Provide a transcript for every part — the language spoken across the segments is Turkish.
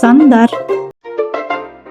Sandar. 1 2 3 4 5 6 7 8 9 10 11 12 13 14 15 16 17 18 19 20 21 22 23 24 25 26 27 28 29 30 31 32 33 34 35 36 37 38 39 40 41 42 43 44 45 46 47 48 49 50 51 52 53 54 55 56 57 58 59 60 61 62 63 64 65 66 67 68 69 70 71 72 73 74 75 76 77 78 79 80 81 82 83 84 85 86 87 88 89 90 91 92 93 94 95 96 97 98 99 100 101 102 103 104 105 106 107 108 109 110 111 112 113 114 116 117 118 119 120 121 122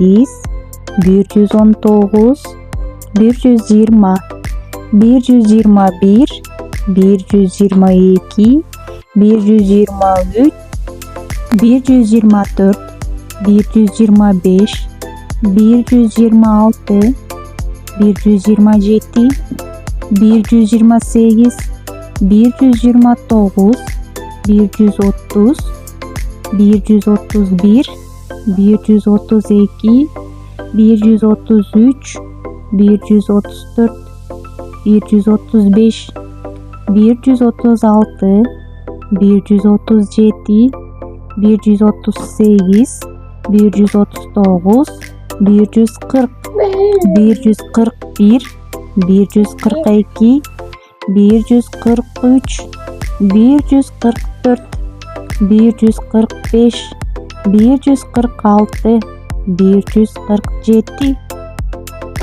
123 124 125 126 127 128 129 130 131 132 133 134, 135, 136, 137, 138, 139, 140, 141, 142, 143, 144, 145,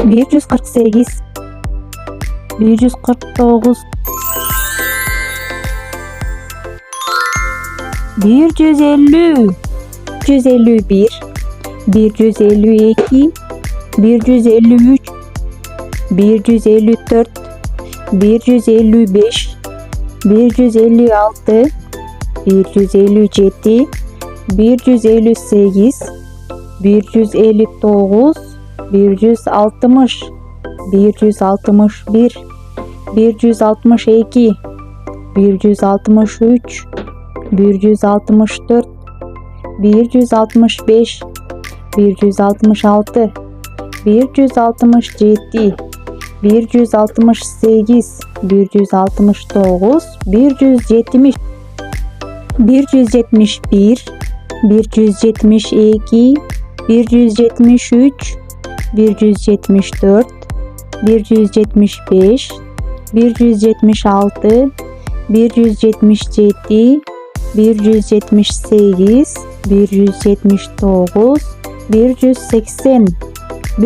146, 147, 148, 149, 150, 151, 152, 153, 154, 155, 156, 157, 158, 159, 160, 161, 162, 163, 164, 165, 166, 167, 168, 169, 170, 171, 172, 173, 174, 175,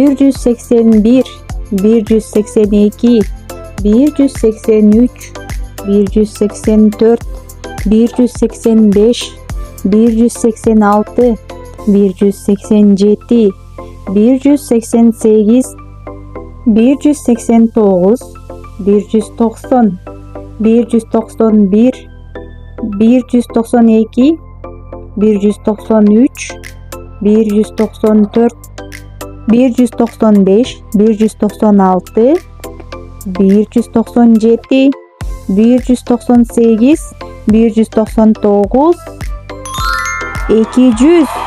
176, 177, 178, 179, 180, 181, 182, 183, 184, 185, 186, 187, 188, 189, 190, 191, 192, 193, 194, 195, 196, 197, 198, 199, 200.